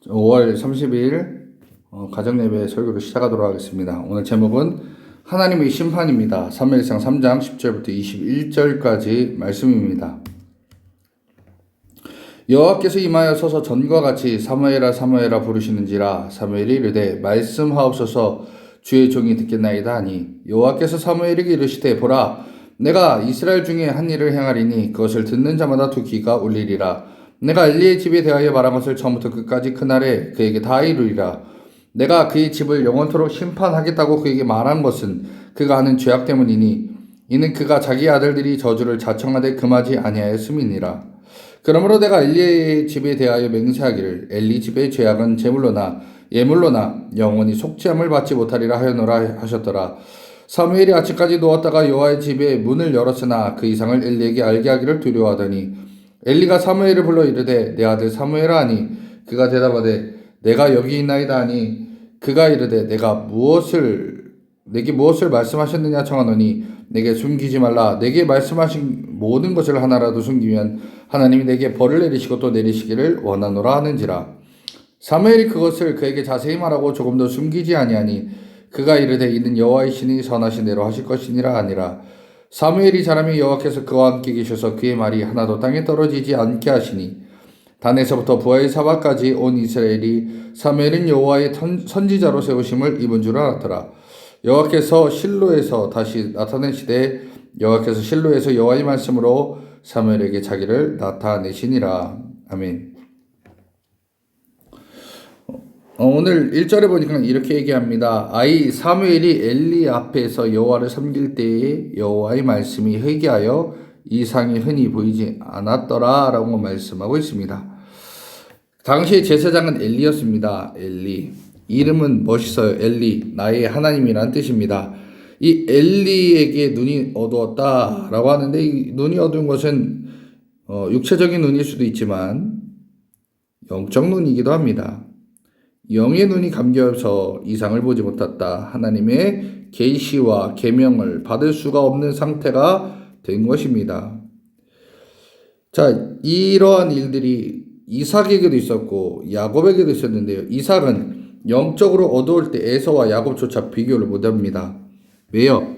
5월 30일 가정예배 설교를 시작하도록 하겠습니다. 오늘 제목은 하나님의 심판입니다. 사무엘상 3장 10절부터 21절까지 말씀입니다. 여호와께서 임하여 서서 전과 같이 사무엘아 사무엘아 부르시는지라. 사무엘이 이르되 말씀하옵소서 주의 종이 듣겠나이다 하니, 여호와께서 사무엘에게 이르시되 보라, 내가 이스라엘 중에 한 일을 행하리니 그것을 듣는 자마다 두 귀가 울리리라. 내가 엘리의 집에 대하여 말한 것을 처음부터 끝까지 그날에 그에게 다 이루리라. 내가 그의 집을 영원토록 심판하겠다고 그에게 말한 것은 그가 하는 죄악 때문이니, 이는 그가 자기 아들들이 저주를 자청하되 금하지 아니하였음이니라. 그러므로 내가 엘리의 집에 대하여 맹세하기를, 엘리 집의 죄악은 제물로나 예물로나 영원히 속죄함을 받지 못하리라 하였노라 하셨더라. 사무엘이 아침까지 누웠다가 여호와의 집에 문을 열었으나 그 이상을 엘리에게 알게 하기를 두려워하더니, 엘리가 사무엘을 불러 이르되 내 아들 사무엘아 하니, 그가 대답하되 내가 여기 있나이다 하니, 그가 이르되 내게 무엇을 말씀하셨느냐 청하노니, 내게 숨기지 말라. 내게 말씀하신 모든 것을 하나라도 숨기면 하나님이 내게 벌을 내리시고 또 내리시기를 원하노라 하는지라. 사무엘이 그것을 그에게 자세히 말하고 조금 더 숨기지 아니하니, 그가 이르되 이는 여호와의 신이 선하신 대로 하실 것이니라 하니라. 사무엘이 자라며 여호와께서 그와 함께 계셔서 그의 말이 하나도 땅에 떨어지지 않게 하시니, 단에서부터 부하의 사바까지 온 이스라엘이 사무엘은 여호와의 선지자로 세우심을 입은 줄 알았더라. 여호와께서 실로에서 다시 나타내시되, 여호와께서 실로에서 여호와의 말씀으로 사무엘에게 자기를 나타내시니라. 아멘. 오늘 1절에 보니까 이렇게 얘기합니다. 아이 사무엘이 엘리 앞에서 여호와를 섬길 때에 여호와의 말씀이 회개하여 이상이 흔히 보이지 않았더라 라고 말씀하고 있습니다. 당시의 제사장은 엘리였습니다. 엘리. 이름은 멋있어요. 엘리, 나의 하나님이란 뜻입니다. 이 엘리에게 눈이 어두웠다 라고 하는데, 이 눈이 어두운 것은 육체적인 눈일 수도 있지만 영적 눈이기도 합니다. 영의 눈이 감겨서 이상을 보지 못했다. 하나님의 계시와 계명을 받을 수가 없는 상태가 된 것입니다. 자, 이러한 일들이 이삭에게도 있었고 야곱에게도 있었는데요. 이삭은 영적으로 어두울 때 에서와 야곱조차 비교를 못합니다. 왜요?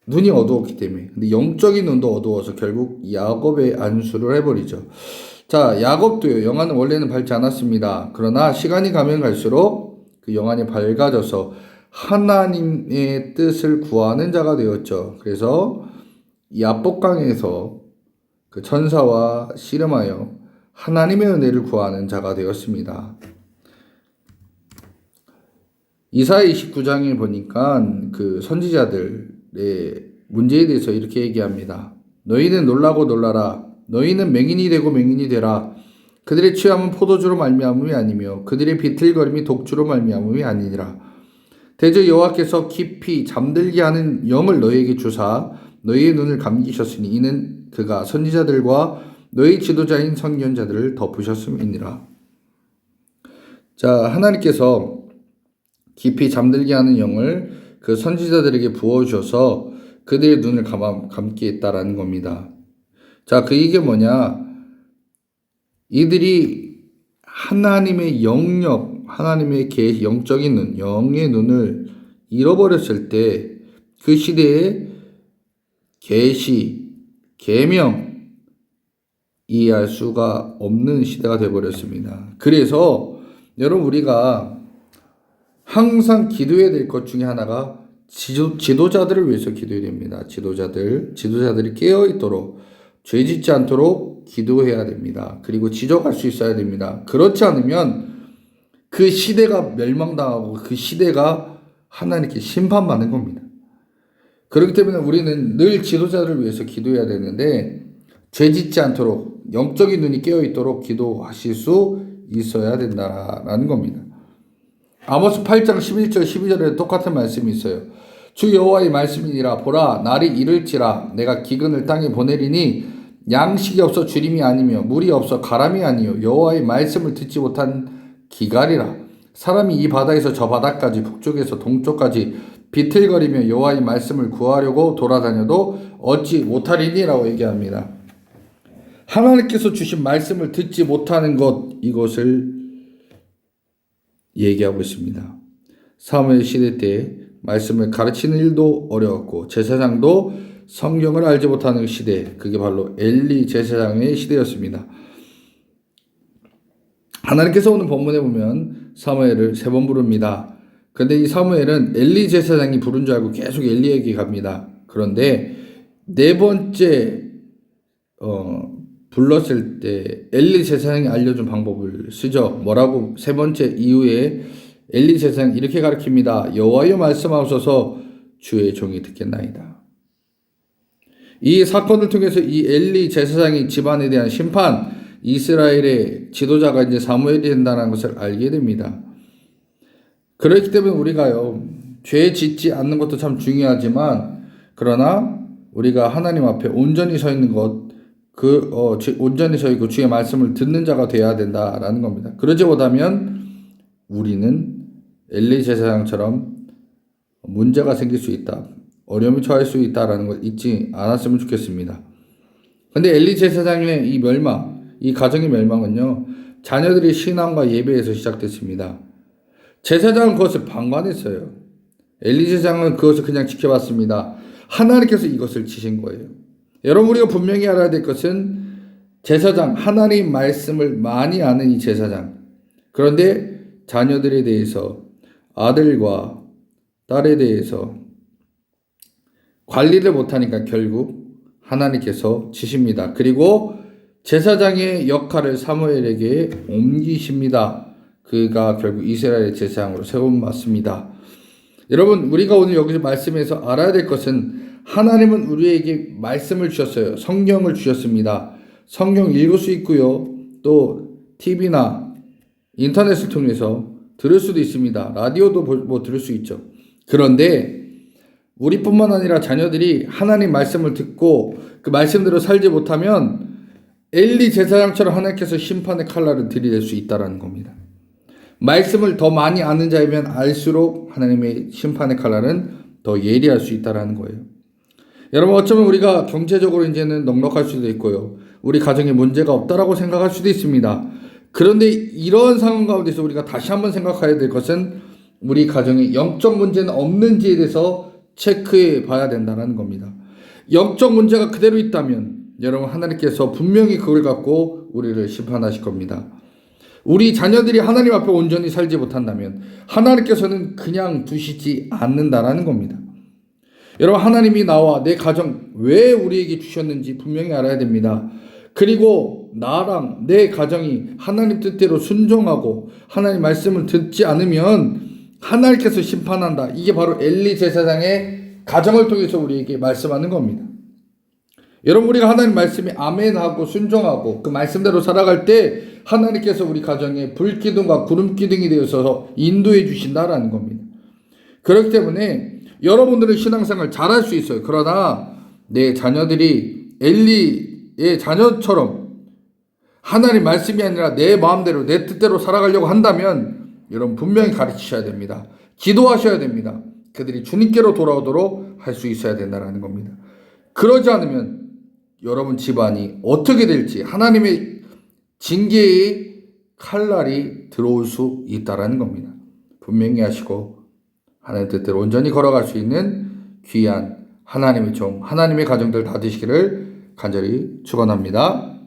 눈이 어두웠기 때문에. 근데 영적인 눈도 어두워서 결국 야곱의 안수를 해버리죠. 자, 야곱도요. 영안은 원래는 밝지 않았습니다. 그러나 시간이 가면 갈수록 그 영안이 밝아져서 하나님의 뜻을 구하는 자가 되었죠. 그래서 야복강에서 그 천사와 씨름하여 하나님의 은혜를 구하는 자가 되었습니다. 이사야 29장에 보니까 그 선지자들의 문제에 대해서 이렇게 얘기합니다. 너희는 놀라고 놀라라. 너희는 맹인이 되고 맹인이 되라. 그들의 취함은 포도주로 말미암음이 아니며 그들의 비틀거림이 독주로 말미암음이 아니니라. 대저 여호와께서 깊이 잠들게 하는 영을 너희에게 주사 너희의 눈을 감기셨으니, 이는 그가 선지자들과 너희 지도자인 선견자들을 덮으셨음이니라. 자, 하나님께서 깊이 잠들게 하는 영을 그 선지자들에게 부어주셔서 그들의 눈을 감게 했다라는 겁니다. 자, 그 이게 뭐냐? 이들이 하나님의 영역, 하나님의 영적인 눈, 영의 눈을 잃어버렸을 때 그 시대에 계시, 계명 이해할 수가 없는 시대가 되어버렸습니다. 그래서 여러분, 우리가 항상 기도해야 될 것 중에 하나가 지도자들을 위해서 기도해야 됩니다. 지도자들이 깨어있도록, 죄 짓지 않도록 기도해야 됩니다. 그리고 지적할 수 있어야 됩니다. 그렇지 않으면 그 시대가 멸망당하고 그 시대가 하나님께 심판받는 겁니다. 그렇기 때문에 우리는 늘 지도자들을 위해서 기도해야 되는데, 죄 짓지 않도록 영적인 눈이 깨어있도록 기도하실 수 있어야 된다라는 겁니다. 아모스 8장 11절 12절에 똑같은 말씀이 있어요. 주 여호와의 말씀이니라. 보라, 날이 이를지라. 내가 기근을 땅에 보내리니 양식이 없어 주림이 아니며 물이 없어 가람이 아니요 여호와의 말씀을 듣지 못한 기갈이라. 사람이 이 바다에서 저 바다까지, 북쪽에서 동쪽까지 비틀거리며 여호와의 말씀을 구하려고 돌아다녀도 얻지 못하리니라고 얘기합니다. 하나님께서 주신 말씀을 듣지 못하는 것, 이것을 얘기하고 있습니다. 사무엘 시대 때 말씀을 가르치는 일도 어려웠고 제사장도 성경을 알지 못하는 시대, 그게 바로 엘리 제사장의 시대였습니다. 하나님께서 오늘 본문에 보면 사무엘을 3번 부릅니다. 그런데 이 사무엘은 엘리 제사장이 부른 줄 알고 계속 엘리에게 갑니다. 그런데 4번째 불렀을 때 엘리 제사장이 알려준 방법을 쓰죠. 뭐라고? 3번째 이후에 엘리 제사장이 이렇게 가르칩니다. 여호와여 말씀하소서 주의 종이 듣겠나이다. 이 사건을 통해서 이 엘리 제사장이 집안에 대한 심판, 이스라엘의 지도자가 이제 사무엘이 된다는 것을 알게 됩니다. 그렇기 때문에 우리가요, 죄 짓지 않는 것도 참 중요하지만, 그러나 우리가 하나님 앞에 온전히 서 있는 것, 온전히 서 있고 주의 말씀을 듣는 자가 되어야 된다라는 겁니다. 그러지 못하면 우리는 엘리 제사장처럼 문제가 생길 수 있다, 어려움이 처할 수 있다라는 걸 잊지 않았으면 좋겠습니다. 근데 엘리 제사장의 이 멸망, 이 가정의 멸망은요, 자녀들의 신앙과 예배에서 시작됐습니다. 제사장은 그것을 방관했어요. 엘리 제사장은 그것을 그냥 지켜봤습니다. 하나님께서 이것을 치신 거예요. 여러분, 우리가 분명히 알아야 될 것은 제사장, 하나님 말씀을 많이 아는 이 제사장, 그런데 자녀들에 대해서, 아들과 딸에 대해서 관리를 못하니까 결국 하나님께서 치십니다. 그리고 제사장의 역할을 사무엘에게 옮기십니다. 그가 결국 이스라엘의 제사장으로 세움받습니다. 여러분, 우리가 오늘 여기서 말씀에서 알아야 될 것은 하나님은 우리에게 말씀을 주셨어요. 성경을 주셨습니다. 성경 읽을 수 있고요. 또 TV나 인터넷을 통해서 들을 수도 있습니다. 라디오도 들을 수 있죠. 그런데 우리뿐만 아니라 자녀들이 하나님 말씀을 듣고 그 말씀대로 살지 못하면 엘리 제사장처럼 하나님께서 심판의 칼날을 들이댈 수 있다는 겁니다. 말씀을 더 많이 아는 자이면 알수록 하나님의 심판의 칼날은 더 예리할 수 있다는 거예요. 여러분, 어쩌면 우리가 경제적으로 이제는 넉넉할 수도 있고요, 우리 가정에 문제가 없다라고 생각할 수도 있습니다. 그런데 이런 상황 가운데서 우리가 다시 한번 생각해야 될 것은 우리 가정에 영적 문제는 없는지에 대해서 체크해 봐야 된다는 겁니다. 영적 문제가 그대로 있다면 여러분, 하나님께서 분명히 그걸 갖고 우리를 심판하실 겁니다. 우리 자녀들이 하나님 앞에 온전히 살지 못한다면 하나님께서는 그냥 두시지 않는다라는 겁니다. 여러분, 하나님이 나와 내 가정 왜 우리에게 주셨는지 분명히 알아야 됩니다. 그리고 나랑 내 가정이 하나님 뜻대로 순종하고 하나님 말씀을 듣지 않으면 하나님께서 심판한다. 이게 바로 엘리 제사장의 가정을 통해서 우리에게 말씀하는 겁니다. 여러분, 우리가 하나님 말씀에 아멘하고 순종하고 그 말씀대로 살아갈 때 하나님께서 우리 가정에 불기둥과 구름기둥이 되어서 인도해 주신다라는 겁니다. 그렇기 때문에 여러분들은 신앙생활 잘할 수 있어요. 그러나 내 자녀들이 엘리의 자녀처럼 하나님 말씀이 아니라 내 마음대로 내 뜻대로 살아가려고 한다면 여러분 분명히 가르치셔야 됩니다. 기도하셔야 됩니다. 그들이 주님께로 돌아오도록 할 수 있어야 된다는 겁니다. 그러지 않으면 여러분 집안이 어떻게 될지 하나님의 징계의 칼날이 들어올 수 있다는 겁니다. 분명히 하시고 하나님 뜻대로 온전히 걸어갈 수 있는 귀한 하나님의 종, 하나님의 가정들 다 되시기를 간절히 축원합니다.